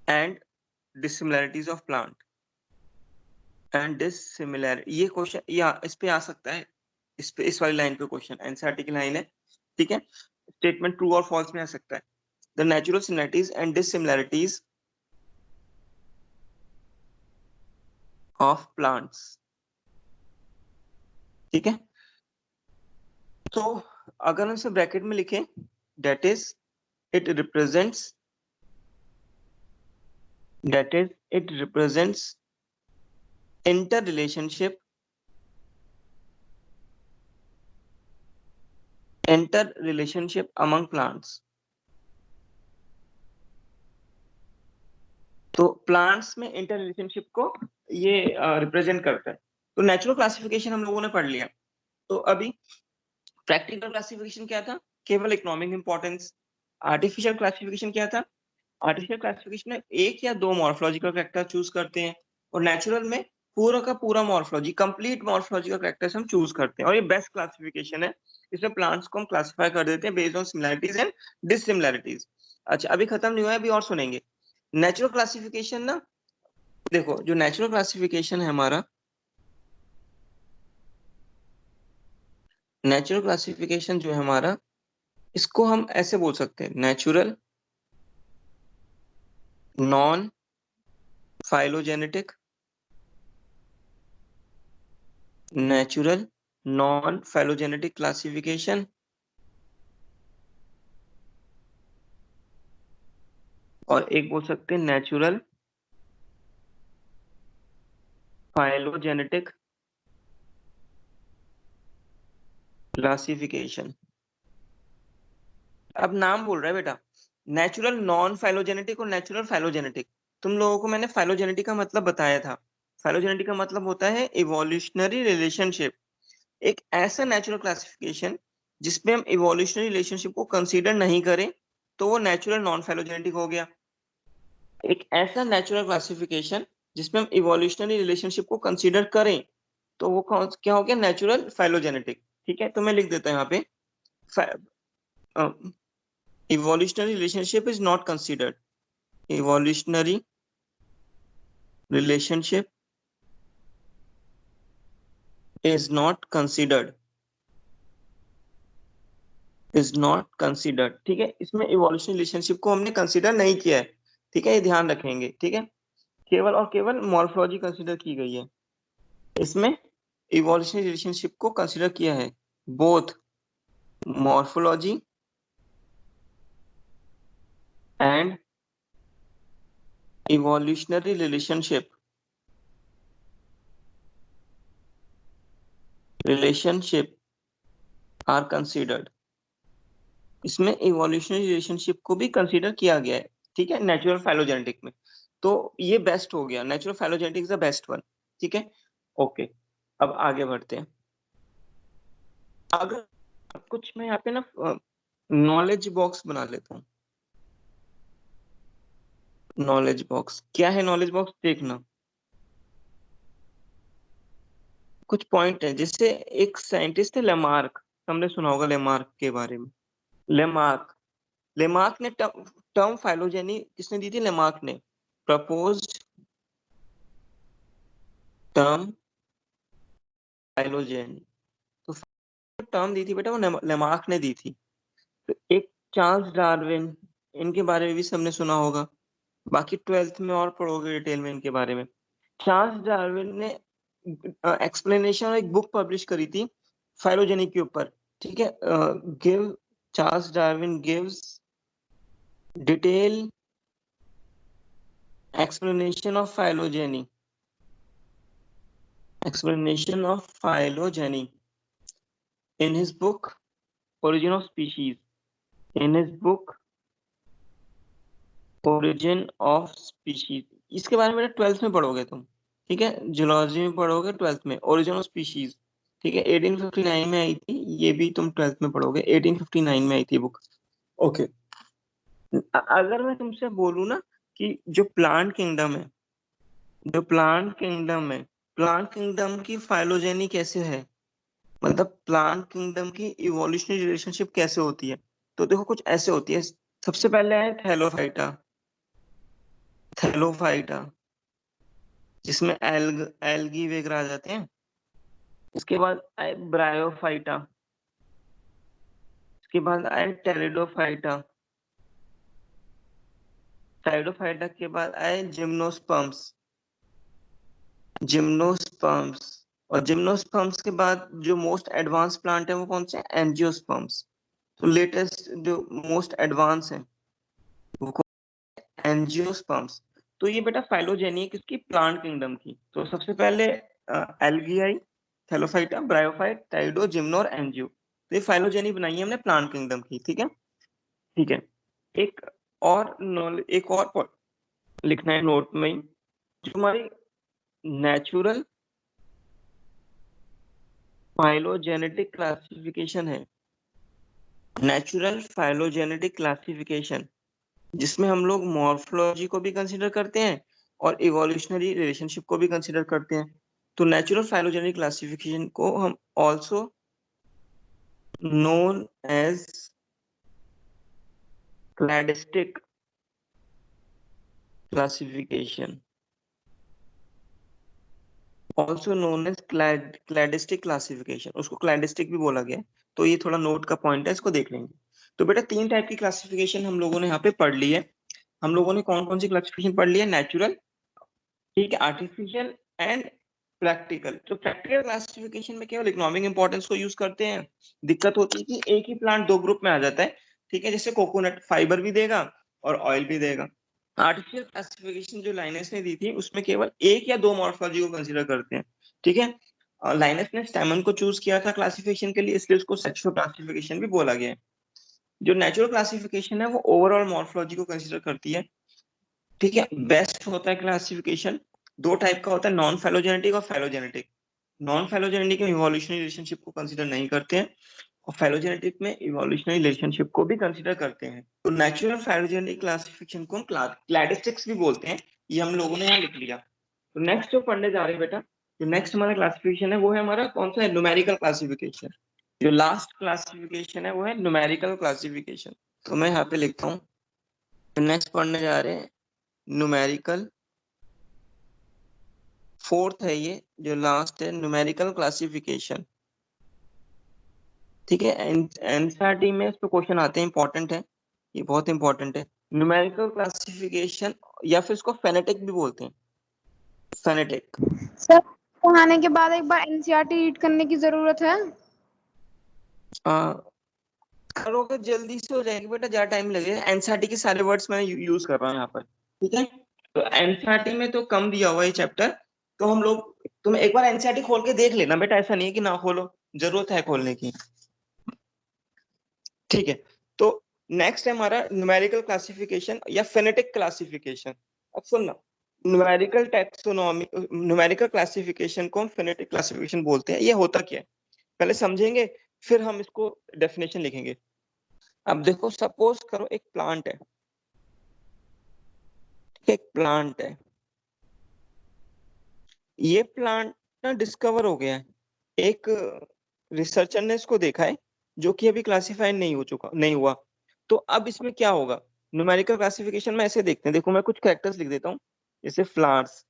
and dissimilarities of plant। And dissimilar, ये question या इस पे आ सकता है, इस वाली line पे क्वेश्चन, एनसीईआरटी की लाइन है, ठीक है। स्टेटमेंट ट्रू और फॉल्स में आ सकता है। The natural similarities and dissimilarities of plants, ठीक है। तो अगर हम इसे ब्रैकेट में लिखें, that is it represents inter relationship among plants. तो प्लांट्स में इंटर रिलेशनशिप को ये रिप्रेजेंट करता है। तो नेचुरल क्लासिफिकेशन हम लोगों ने पढ़ लिया। तो अभी प्रैक्टिकल क्लासिफिकेशन क्या था? केवल इकोनॉमिक इंपॉर्टेंस। आर्टिफिशियल क्लासिफिकेशन क्या था? आर्टिफिशियल क्लासिफिकेशन में एक या दो मॉर्फोलॉजिकल कैरेक्टर चूज करते हैं, और नेचुरल में पूरा का पूरा मॉर्फोलॉजी, कंप्लीट मॉर्फोलॉजिकल कैरेक्टर्स हम चूज करते हैं, और ये बेस्ट क्लासिफिकेशन है। इसमें प्लांट्स को हम क्लासिफाई कर देते हैं based on similarities and dissimilarities. अच्छा, अभी खत्म नहीं हुआ है, अभी और सुनेंगे। नेचुरल क्लासिफिकेशन ना, देखो जो नेचुरल क्लासिफिकेशन है हमारा, नेचुरल क्लासिफिकेशन जो है हमारा, इसको हम ऐसे बोल सकते हैं, natural non phylogenetic, natural non phylogenetic classification, और एक बोल सकते हैं नेचुरल फाइलोजेनेटिक क्लासिफिकेशन। अब नाम बोल रहा है बेटा, नेचुरल नॉन फाइलोजेनेटिक और नेचुरल फाइलोजेनेटिक। तुम लोगों को मैंने फाइलोजेनेटिक का मतलब बताया था। फाइलोजेनेटिक का मतलब होता है इवोल्यूशनरी रिलेशनशिप। एक ऐसा नेचुरल क्लासिफिकेशन जिसमें हम इवोल्यूशनरी रिलेशनशिप को कंसीडर नहीं करें, तो वो नेचुरल नॉन फाइलोजेनेटिक हो गया। एक ऐसा नेचुरल क्लासिफिकेशन जिसमें हम इवोल्यूशनरी रिलेशनशिप को कंसीडर करें, तो वो क्या हो गया? Natural phylogenetic. ठीक है, तो मैं लिख देता हूं यहाँ पे, evolutionary relationship is not considered, evolutionary relationship is not considered, is not considered। ठीक है, इसमें evolutionary relationship को हमने कंसीडर नहीं किया है, ठीक है, ये ध्यान रखेंगे, ठीक है। केवल और केवल मॉर्फोलॉजी कंसीडर की गई है, इसमें evolutionary relationship को कंसीडर किया है, both morphology and evolutionary relationship are considered। इसमें इवोल्यूशनरी रिलेशनशिप को भी कंसीडर किया गया है, ठीक है, नेचुरल फाइलोजेनेटिक में। तो ये बेस्ट हो गया, natural phylogenetic is the best one, ठीक है। ओके, अब आगे बढ़ते हैं। अगर कुछ मैं यहाँ पे ना नॉलेज बॉक्स बना लेता हूँ। नॉलेज बॉक्स क्या है? नॉलेज बॉक्स देखना, कुछ पॉइंट है, जैसे एक साइंटिस्ट है लेमार्क, हमने सुना होगा लेमार्क के बारे में। लेमार्क लेमार्क ने टर्म फाइलोजेनी किसने दी थी? लेमार्क ने प्रपोज टर्म फाइलोजेनी। तो टर्म दी थी बेटा, वो लेमार्क ने दी थी। तो एक चार्ल्स डार्विन, इनके बारे में भी सबने सुना होगा, बाकी 12th में और पढ़ोगे डिटेल में इनके बारे में। चार्ल्स डार्विन ने एक्सप्लेनेशन और एक बुक पब्लिश करी थी फाइलोजेनी के ऊपर, ठीक है। Give Charles Darwin gives detail explanation of phylogeny, explanation of phylogeny in his book origin of species, in his book origin of species। इसके बारे में 12th में पढ़ोगे तुम, ठीक है, जूलॉजी में पढ़ोगे 12th में, ओरिजिन ऑफ स्पीशीज, ठीक है, 1859 में आई थी, ये भी तुम 12th में पढ़ोगे, 1859 में आई थी बुक। ओके, अगर मैं तुमसे बोलूं ना कि जो प्लांट किंगडम है, जो प्लांट किंगडम है, प्लांट किंगडम की फाइलोजेनी कैसे है, मतलब प्लांट किंगडम की इवोल्यूशनरी रिलेशनशिप कैसे होती है, तो देखो कुछ ऐसे होती है। सबसे पहले है थैलोफाइटा, थैलोफाइटा, जिसमें एल्गी वगैरह आ जाते हैं। उसके बाद आए ब्रायोफाइटा, उसके बाद आए टेरिडोफाइटा, टेरिडोफाइटा के बाद आए जिम्नोस्पर्म्स, जिम्नोस्पर्म्स, और जिम्नोस्पर्म्स के बाद जो मोस्ट एडवांस प्लांट है वो कौन से हैं? एंजियोस्पर्म्स। तो लेटेस्ट जो मोस्ट एडवांस है वो एंजियोस्पर्म्स। तो ये बेटा फाइलोजेनी है किसकी? प्लांट किंगडम की। तो सबसे पहले एल्गी आई, थैलोफाइटा, ब्रायोफाइट, टाइडो, जिम्नो और एंजियो। तो ये फाइलोजेनी बनाई है हमने प्लांट किंगडम की। ठीक है, ठीक है। एक और एक और लिखना है नोट में ही, जो हमारी नेचुरल फाइलोजेनेटिक क्लासिफिकेशन है, नेचुरल फाइलोजेनेटिक क्लासिफिकेशन, जिसमें हम लोग मॉर्फोलॉजी को भी कंसीडर करते हैं और इवोल्यूशनरी रिलेशनशिप को भी कंसीडर करते हैं। तो नेचुरल फाइलोजेनेटिक क्लासिफिकेशन को हम also known as cladistic classification, also known as cladistic classification, उसको क्लैडिस्टिक भी बोला गया है। तो ये थोड़ा नोट का पॉइंट है, इसको देख लेंगे। तो बेटा 3 टाइप की क्लासिफिकेशन हम लोगों ने यहाँ पे पढ़ ली है। हम लोगों ने कौन कौन सी क्लासिफिकेशन पढ़ ली है? नेचुरल, ठीक है, आर्टिफिशियल एंड प्रैक्टिकल। तो प्रैक्टिकल क्लासिफिकेशन में केवल इकोनॉमिक इंपॉर्टेंस को यूज करते हैं। दिक्कत होती है कि एक ही प्लांट 2 ग्रुप में आ जाता है, ठीक है, जैसे कोकोनट फाइबर भी देगा और ऑयल भी देगा। आर्टिफिशियल क्लासिफिकेशन जो लाइनेस ने दी थी उसमें केवल 1 या 2 मॉर्फोलॉजी को कंसीडर करते हैं, ठीक है। और लाइनेस ने स्टैमन को चूज किया था क्लासिफिकेशन के लिए, इसलिए उसको सेक्सुअल क्लासिफिकेशन भी बोला गया है। जो नेचुरल क्लासिफिकेशन है वो ओवरऑल मॉर्फोलॉजी को कंसीडर करती है, ठीक है। बेस्ट होता है क्लासिफिकेशन, 2 टाइप का होता है, नॉन फैलोजेनेटिक और फैलोजेनेटिक। नॉन फैलोजेनेटिक में इवोल्यूशनरी रिलेशनशिप को कंसीडर नहीं करते हैं, और फैलोजेनेटिक में इवोल्यूशनरी रिलेशनशिप को भी कंसीडर करते हैं। तो नेचुरल फैलोजेनेटिक क्लासिफिकेशन को हम क्लैडिस्टिक्स भी बोलते हैं, ये हम लोगों ने यहाँ लिख लिया। तो नेक्स्ट जो पढ़ने जा रहे हैं बेटा, जो नेक्स्ट हमारा क्लासिफिकेशन है वो है हमारा कौन सा है? Numerical classification. जो लास्ट क्लासिफिकेशन है वो है न्यूमेरिकल क्लासिफिकेशन। तो मैं यहाँ पे लिखता हूँ, नेक्स्ट पढ़ने जा रहे हैं न्यूमेरिकल, फोर्थ है ये, जो लास्ट है न्यूमेरिकल क्लासिफिकेशन, ठीक है। एनसीईआरटी में इस पे क्वेश्चन आते हैं, इंपॉर्टेंट है, ये बहुत इंपॉर्टेंट है। न्यूमेरिकल क्लासिफिकेशन, या फिर इसको फेनेटिक भी बोलते हैं, फेनेटिक। सर पढ़ाने के बाद एक बार एनसीईआरटी रीड करने की जरूरत है। करोगे जल्दी से हो जाएगी बेटा, ज्यादा टाइम लगेगा। एनसीईआरटी के सारे वर्ड्स मैं यूज कर रहा हूँ यहाँ पर, ठीक है। तो एनसीईआरटी में तो कम दिया हुआ है चैप्टर, तो हम लोग, तुम एक बार एनसीईआरटी खोल के देख लेना बेटा, ऐसा नहीं है कि ना खोलो, जरूरत है खोलने की, ठीक है। तो नेक्स्ट है हमारा न्यूमेरिकल क्लासिफिकेशन या फेनेटिक क्लासिफिकेशन। अब सुनना, न्यूमेरिकल टैक्सोनॉमी, न्यूमेरिकल क्लासिफिकेशन को हम फेनेटिक क्लासिफिकेशन बोलते हैं। ये होता क्या है पहले समझेंगे, फिर हम इसको डेफिनेशन लिखेंगे। अब देखो, सपोज करो एक प्लांट है, एक प्लांट है, ये प्लांट ना डिस्कवर हो गया है, एक रिसर्चर ने इसको देखा है, जो कि अभी क्लासिफाई नहीं हुआ। तो अब इसमें क्या होगा? न्यूमेरिकल क्लासिफिकेशन में ऐसे देखते हैं, देखो मैं कुछ कैरेक्टर्स लिख देता हूँ, जैसे फ्लावर्स,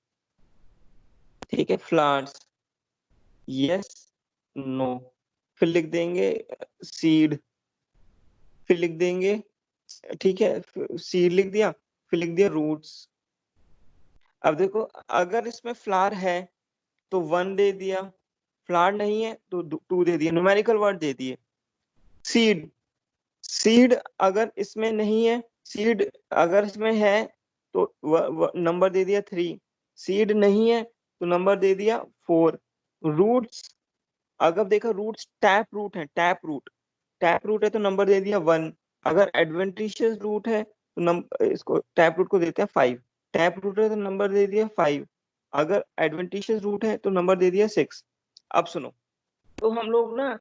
ठीक है, फ्लावर्स, यस, नो, फिर लिख देंगे सीड, फिर लिख देंगे, ठीक है, सीड लिख दिया, फिर लिख दिया रूट्स। अब देखो, अगर इसमें फ्लावर है तो 1 दे दिया, फ्लावर नहीं है तो 2 दे दिया, न्यूमेरिकल वर्ड दे दिए। सीड, सीड अगर इसमें नहीं है, सीड अगर इसमें है तो नंबर दे दिया 3, सीड नहीं है तो नंबर दे दिया 4। रूट्स, अगर देखा रूट्स टैप रूट है, टैप रूट, टैप रूट है तो नंबर दे दिया 1। अगर एडवेंटिशियस रूट है तो नंबर, इसको टैप रूट को देते हैं 5, टैप रूट है तो नंबर दे दिया 5। अगर एडवेंटिशियस रूट है तो नंबर दे दिया 6। अब सुनो, तो हम लोग ना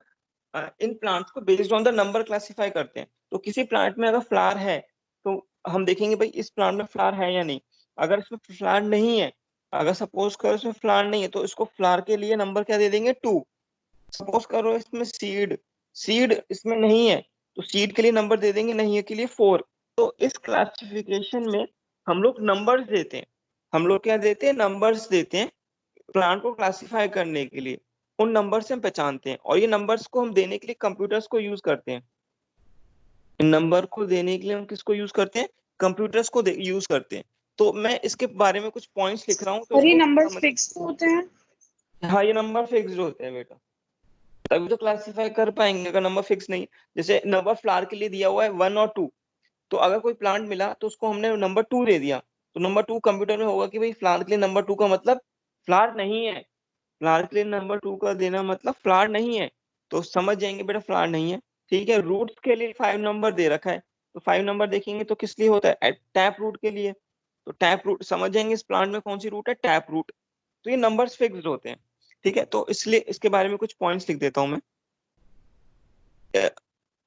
इन प्लांट्स को based on the number classify करते हैं। तो किसी प्लांट में अगर फ्लावर है तो हम देखेंगे भाई इस प्लांट में फ्लावर है या नहीं। अगर इसमें फ्लावर नहीं है, अगर सपोज करो इसमें फ्लावर नहीं है, तो इसको फ्लावर के लिए नंबर क्या दे देंगे? 2। सपोज करो इसमें सीड, सीड इसमें नहीं है तो सीड के लिए नंबर दे देंगे नहीं है के लिए 4। तो इस क्लासिफिकेशन में हम लोग नंबर्स देते हैं, हम लोग क्या देते हैं, नंबर्स देते हैं प्लांट को क्लासिफाई करने के लिए। उन नंबर से हम पहचानते हैं, और ये नंबर्स को हम देने के लिए कंप्यूटर्स को यूज करते हैं। इन नंबर को देने के लिए हम किसको यूज करते हैं, कंप्यूटर्स को यूज करते हैं। तो मैं इसके बारे में कुछ पॉइंट्स लिख रहा हूँ, तो और ये इसको नंबर्स समझ। फिक्स होते हैं? हाँ, ये नंबर फिक्स्ड होते हैं बेटा, तभी तो क्लासिफाई कर पाएंगे। अगर नंबर फिक्स नहीं, जैसे नंबर फ्लावर के लिए दिया हुआ है 1 और 2, तो अगर कोई प्लांट मिला तो उसको हमने नंबर 2 दे दिया, तो नंबर 2 कंप्यूटर में होगा कि भाई फ्लावर के लिए नंबर 2 का मतलब फ्लावर नहीं है। फ्लावर के लिए नंबर 2 का देना मतलब फ्लावर नहीं है, तो समझ जाएंगे बेटा फ्लावर नहीं है। ठीक है, रूट्स के लिए 5 नंबर दे रखा है, तो 5 नंबर देखेंगे तो किस लिए होता है, टैप रूट के लिए। तो टैप रूट समझ जाएंगे इस प्लांट में कौन सी रूट है, टैप रूट। तो ये नंबर्स फिक्स्ड होते हैं। ठीक है, तो इसलिए इसके बारे में कुछ पॉइंट्स लिख देता हूं मैं।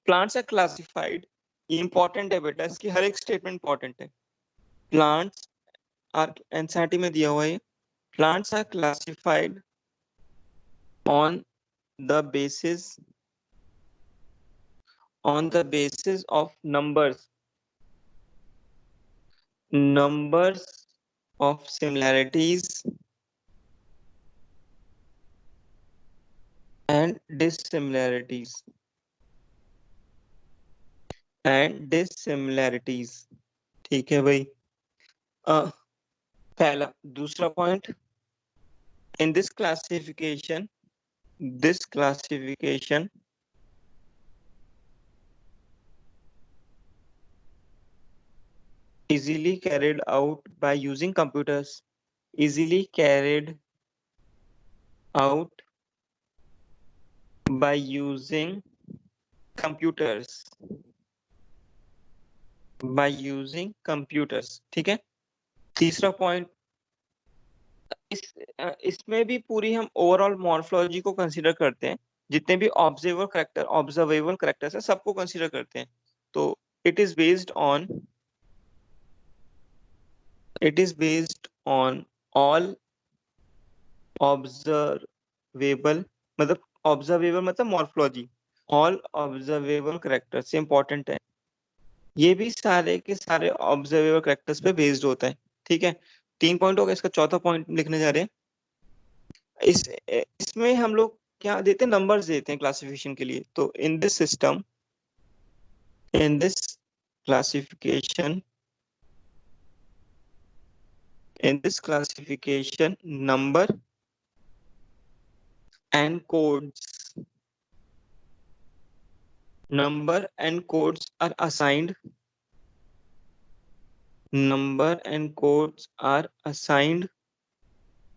प्लांट्स आर क्लासिफाइड, ये इंपॉर्टेंट है बेटा, इसकी हर एक स्टेटमेंट इंपॉर्टेंट है। प्लांट्स आर, एनसीईआरटी में दिया हुआ है, plants are classified on the basis of numbers of similarities and dissimilarities ठीक है भाई। पहला, दूसरा point, in this classification easily carried out by using computers, easily carried out by using computers, ठीक है। तीसरा पॉइंट, इसमें भी पूरी हम ओवरऑल मॉर्फोलॉजी को कंसीडर करते हैं, जितने भी ऑब्जर्वेबल करेक्टर्स है सबको कंसीडर करते हैं। तो it is based on all observable, मतलब मॉर्फोलॉजी, ऑल ऑब्जर्वेबल करेक्टर्स से इंपॉर्टेंट है। ये भी सारे के सारे ऑब्जर्वेबल करेक्टर्स पे बेस्ड होता है। ठीक है, 3 पॉइंट हो गया, इसका चौथा पॉइंट लिखने जा रहे हैं। इसमें हम लोग क्या देते हैं, नंबर्स देते हैं क्लासिफिकेशन के लिए। तो in this classification number and codes are assigned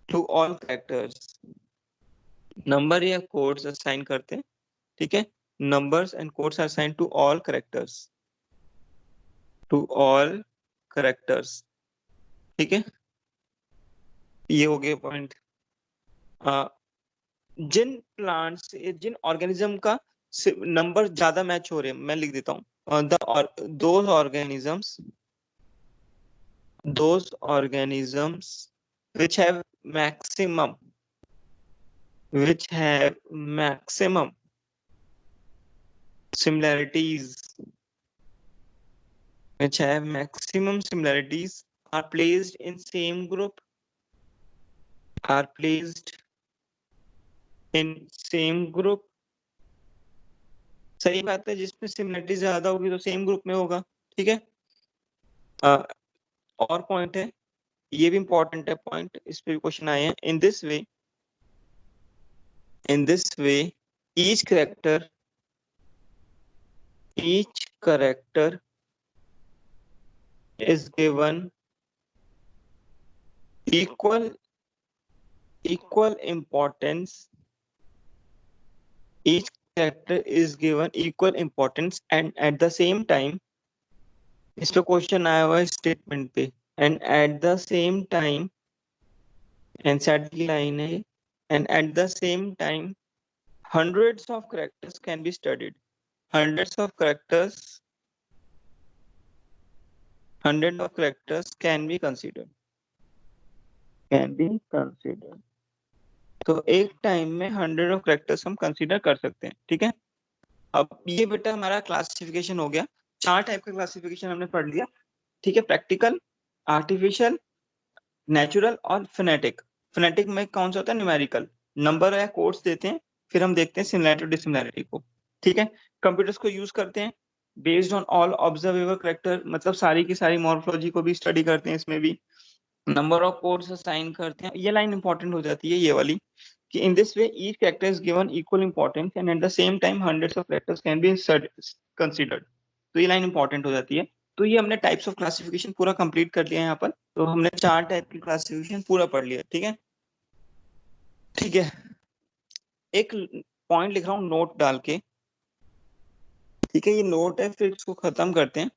to all characters. Number या कोड्स असाइन करते हैं, ठीक है। Numbers and codes are assigned to all characters, ठीक है। ये हो गए पॉइंट। जिन प्लांट्स, जिन ऑर्गेनिज्म का नंबर ज्यादा मैच हो रहे हैं, मैं लिख देता हूँ, those organisms which have maximum similarities are placed in same group सही बात है, जिसमें सिमिलरिटी ज्यादा होगी तो सेम ग्रुप में होगा, ठीक है। और पॉइंट है, ये भी इंपॉर्टेंट है पॉइंट, इस पे भी क्वेश्चन आए हैं। In this way each character is given equal importance. Each character is given equal importance and at the same time, इस पे क्वेश्चन आया हुआ है स्टेटमेंट पे, and at the same time, NCERT की लाइन है, and at the same time hundreds of characters can be studied. Hundreds of characters can be considered. तो एक टाइम में 100 ऑफ कैरेक्टर्स हम कंसीडर कर सकते हैं, ठीक है। अब ये बेटा हमारा क्लासिफिकेशन हो गया। 4 टाइप का क्लासिफिकेशन हमने पढ़ लिया, ठीक है। प्रैक्टिकल, आर्टिफिशियल, नेचुरल और फिनेटिक। फिनेटिक में कौन सा होता है? न्यूमेरिकल, नंबर या कोड्स देते हैं, फिर हम देखते हैं सिमिलैरिटी डिसिमिलैरिटी को। ठीक है, कंप्यूटर्स को यूज करते हैं based on all observable character, मतलब सारी की सारी मॉर्फोलॉजी को भी स्टडी करते हैं, इसमें भी नंबर ऑफ कोड्स असाइन करते हैं। ये लाइन इंपॉर्टेंट हो जाती है, ये वाली, कि in this way each character is given equal importance and at the same time hundreds of characters can be considered. तो ये लाइन इंपॉर्टेंट हो जाती है। तो ये हमने टाइप्स ऑफ क्लासिफिकेशन पूरा कंप्लीट कर लिया है यहाँ पर। तो हमने 4 टाइप की क्लासिफिकेशन पूरा पढ़ लिया। ठीक है, ठीक है, एक पॉइंट लिख रहा हूँ नोट डाल के। ठीक है, ये नोट है, फिर इसको खत्म करते हैं।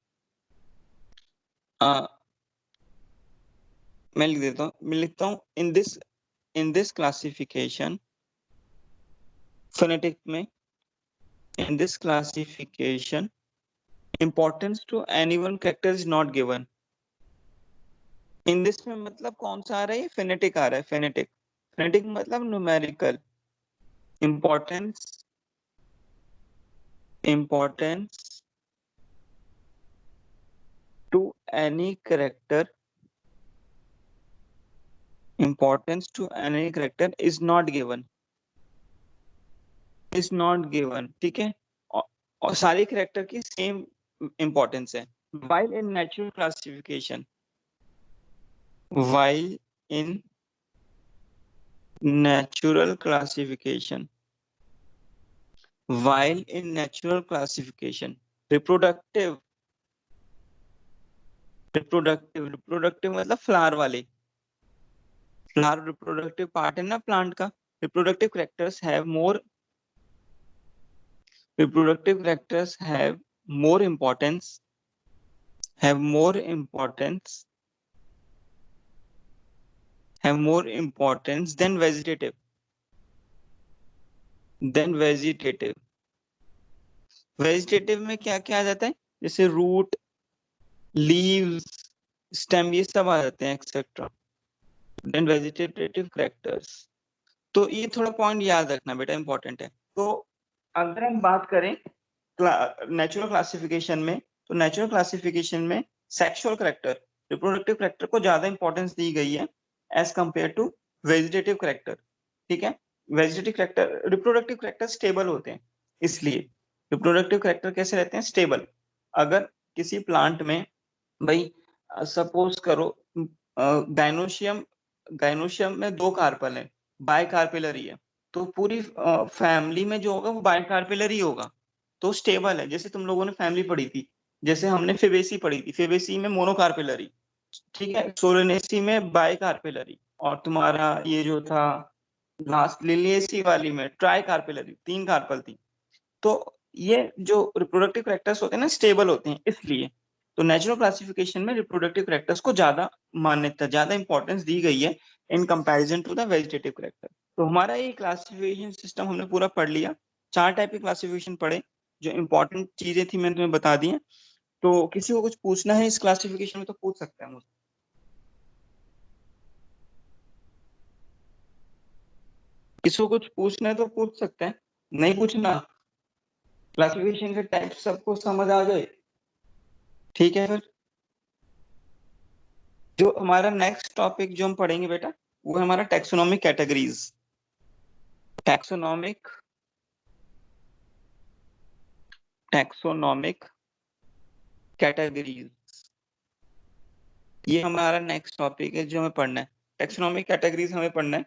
मैं लिख देता हूँ, मैं लिखता हूँ इन दिस क्लासिफिकेशन, फोनेटिक में, in this classification importance to any one character is not given। in this में मतलब कौन सा आ रहा है? phonetic आ रहा है, phonetic। phonetic मतलब numerical। importance to any character, importance to any character is not given, is not given। ठीक है, और सारे कैरेक्टर की सेम इंपॉर्टेंस है। while in natural classification, while in natural classification, while in natural classification, reproductive मतलब flower वाले, flower reproductive part है ना प्लांट का। Reproductive characters have more, reproductive characters more importance have more importance have more importance than vegetative, vegetative में क्या क्या आ जाता है? जैसे रूट, लीव्स, स्टेम, ये सब आ जाते हैं एक्सेट्रा। Then vegetative characters. तो ये थोड़ा पॉइंट याद रखना बेटा, इंपॉर्टेंट है। तो अगर हम बात करें नेचुरल क्लासिफिकेशन में, तो नेचुरल क्लासिफिकेशन में सेक्सुअल कैरेक्टर, रिप्रोडक्टिव कैरेक्टर को ज्यादा इंपॉर्टेंस दी गई है as compare to vegetative character. ठीक है, vegetative character, reproductive character stable होते हैं, इसलिए रिप्रोडक्टिव कैरेक्टर कैसे रहते हैं? स्टेबल। अगर किसी प्लांट में भाई सपोज करो गाइनोशियम, गाइनोशियम में 2 कार्पल है, बाय कार्पेलरी है, तो पूरी फैमिली में जो होगा वो बाय कार्पेलरी होगा, तो स्टेबल है। जैसे तुम लोगों ने फैमिली पढ़ी थी, जैसे हमने फेबेसी पढ़ी थी, फेबेसी में मोनोकार्पेलरी, ठीक है, सोलेनेसी में बाय कार्पेलरी, और तुम्हारा ये जो था लास्ट लिलिएसी वाली में ट्राई कार्पेलरी, 3 कार्पल थी। तो ये जो रिप्रोडक्टिव कैरेक्टर्स होते हैं ना, स्टेबल होते हैं, इसलिए तो नेचुरल क्लासिफिकेशन में रिप्रोडक्टिव कैरेक्टर्स को ज्यादा मान्यता, ज्यादा इंपॉर्टेंस दी गई है in comparison to the vegetative character. तो हमारा ये क्लासिफिकेशन सिस्टम हमने पूरा पढ़ लिया। 4 टाइप के क्लासिफिकेशन पढ़े, जो इंपॉर्टेंट चीजें थी मैंने तुम्हें बता दी हैं। तो किसी को कुछ पूछना है इस क्लासिफिकेशन में तो पूछ सकते हैं मुझसे। किसी को कुछ पूछना है तो पूछ सकते हैं, नहीं पूछना, क्लासिफिकेशन के टाइप सबको समझ आ गए? ठीक है, फिर जो हमारा नेक्स्ट टॉपिक जो हम पढ़ेंगे बेटा, वो है हमारा taxonomic categories. Taxonomic taxonomic categories, ये हमारा नेक्स्ट टॉपिक है जो हमें पढ़ना है। टैक्सोनॉमिक कैटेगरीज हमें पढ़ना है।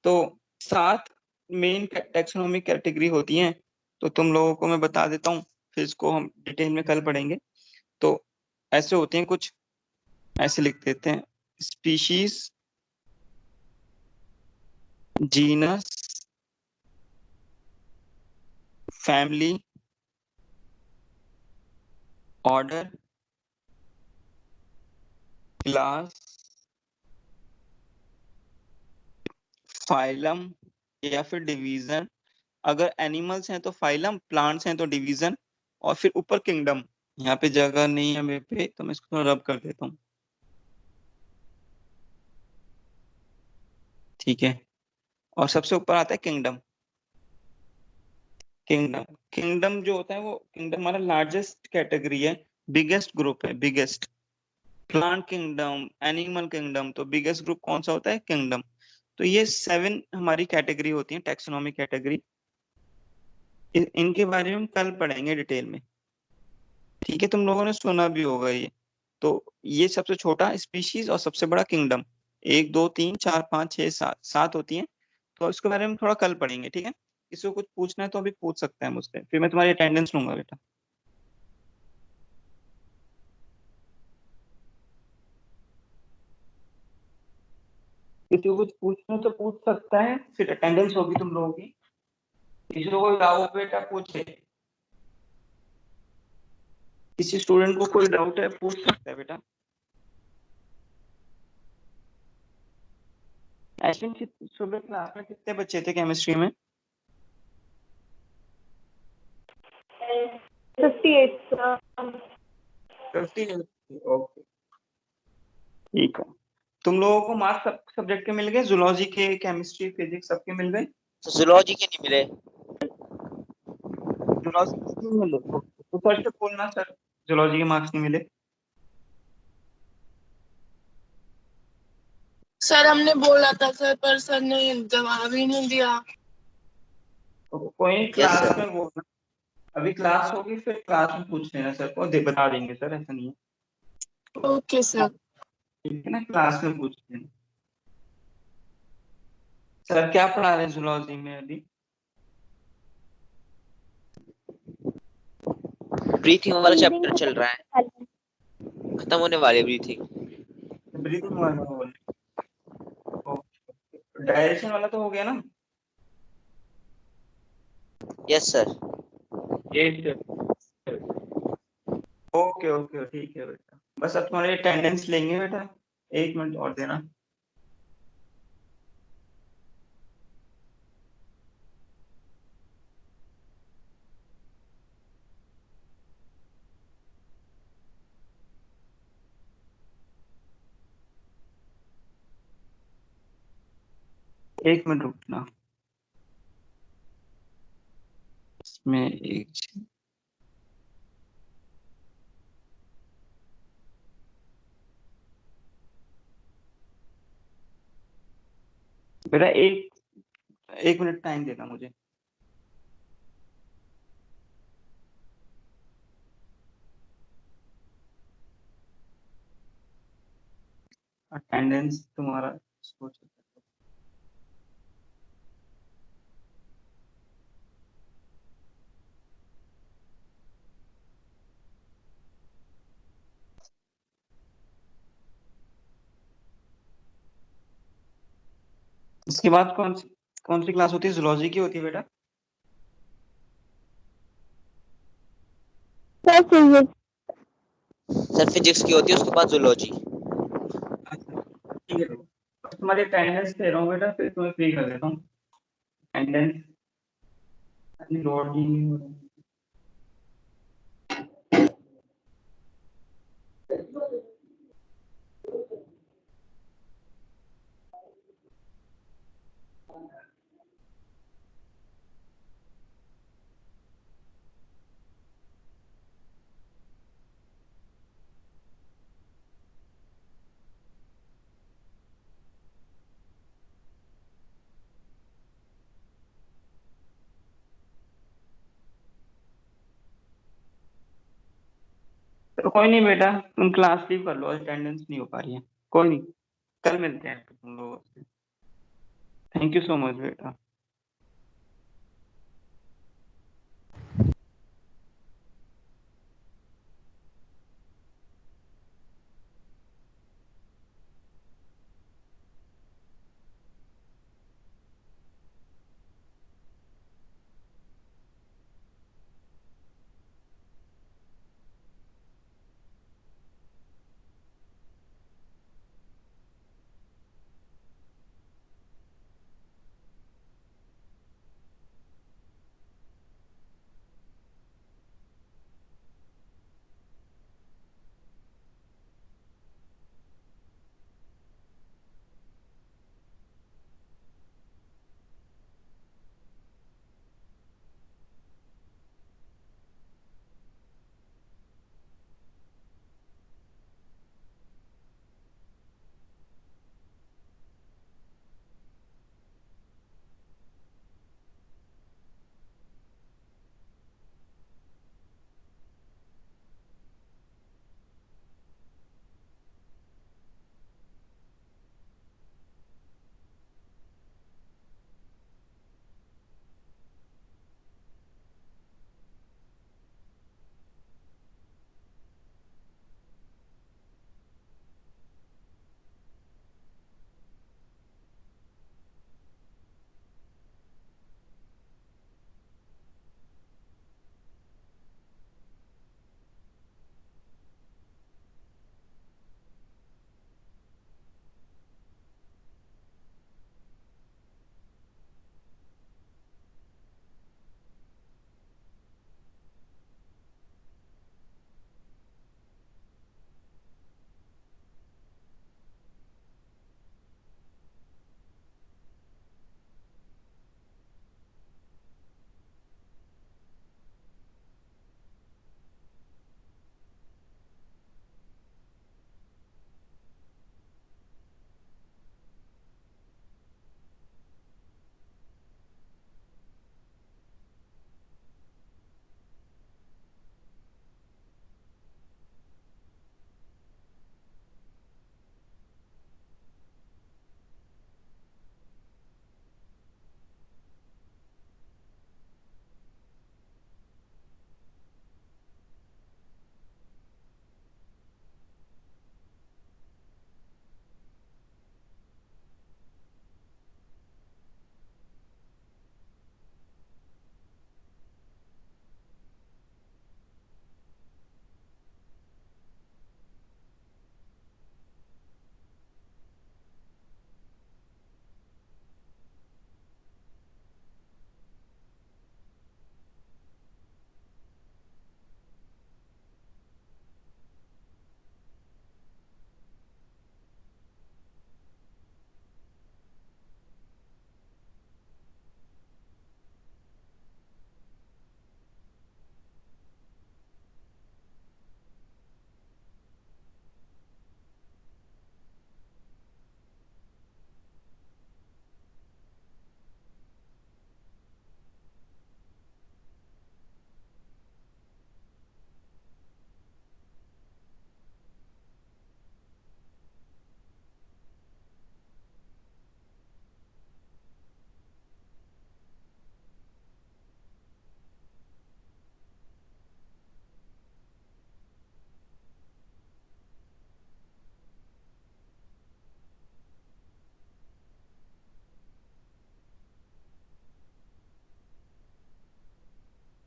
तो 7 मेन टैक्सोनॉमिक कैटेगरी होती हैं, तो तुम लोगों को मैं बता देता हूँ, फिर इसको हम डिटेल में कल पढ़ेंगे। तो ऐसे होते हैं कुछ, ऐसे लिख देते हैं: species, genus, family, order, class, phylum या फिर डिवीजन। अगर एनिमल्स हैं तो फाइलम, प्लांट्स हैं तो डिवीजन, और फिर ऊपर किंगडम। यहाँ पे जगह नहीं है मेरे पे, तो मैं इसको थोड़ा रब कर देता हूँ। ठीक है, और सबसे ऊपर आता है किंगडम। किंगडम किंगडम जो होता है, वो किंगडम हमारा लार्जेस्ट कैटेगरी है, बिगेस्ट ग्रुप है, biggest. Plant kingdom, animal kingdom, तो बिगेस्ट ग्रुप कौन सा होता है? किंगडम। तो ये 7 हमारी कैटेगरी होती है, टैक्सोनॉमी कैटेगरी। इनके बारे में हम कल पढ़ेंगे डिटेल में, ठीक है? तुम लोगों ने सुना भी होगा ये। तो ये सबसे छोटा स्पीशीज और सबसे बड़ा किंगडम, 1 2 3 4 5 6 7 7 होती हैं। तो इसके बारे में थोड़ा कल पढ़ेंगे, ठीक है? किसी को कुछ पूछना है तो अभी पूछ सकता है मुझसे, फिर मैं तुम्हारी अटेंडेंस लूंगा बेटा। किसी को कुछ पूछना है तो पूछ सकता है, फिर अटेंडेंस होगी तुम लोगों की। किसी को कोई डाउट बेटा पूछे, किसी स्टूडेंट को कोई डाउट है पूछ सकता है बेटा। एक्चुअली सुबह क्लास में कितने बच्चे थे केमिस्ट्री में? 58 सर। 50। ओके, ठीक है। तुम लोगों को मार्क्स सब सब्जेक्ट के मिल गए? जूलॉजी के, केमिस्ट्री, फिजिक्स सबके मिल गए? तो जूलॉजी के नहीं मिले। जूलॉजी के नहीं मिले? तो सर से बोलना सर, जूलॉजी के मार्क्स नहीं मिले। सर हमने बोला था सर, पर सर ने जवाब ही नहीं दिया। तो कोई Yes, क्लास sir. में बोलना, अभी क्लास होगी फिर क्लास में पूछ लेना सर को, बता देंगे सर, ऐसा नहीं है। Okay sir. ठीक है ना, क्लास में पूछ लेना। सर क्या पढ़ा रहे हैं जूलॉजी में अभी? ब्रीथिंग वाला चैप्टर चल रहा है, खत्म होने वाली ब्रीथिंग। ब्रीथिंग वाला बोल, डायरेक्शन वाला तो हो गया ना? Yes sir. ओके ओके ठीक है बेटा, बस अब तुम्हारी अटेंडेंस लेंगे बेटा, 1 मिनट और देना। एक मिनट रुकना, इसमें एक बेटा एक मिनट टाइम देना मुझे। अटेंडेंस तुम्हारा सोच, इसके बाद कौन सी क्लास होती है? जूलॉजी की होती है बेटा? Sir physics. सर फिजिक्स की होती है, उसके बाद जूलॉजी। अच्छा ठीक है, तो तुम्हारी अटेंडेंस दे रहा हूँ बेटा, फिर तुम्हें फ्री कर देता हूँ अटेंडेंस। अपनी लोड ही नहीं हो रही। तो कोई नहीं बेटा, तुम क्लास लीव कर लो, अटेंडेंस नहीं हो पा रही है, कोई नहीं, कल मिलते हैं तुम लोगों से। थैंक यू सो मच बेटा।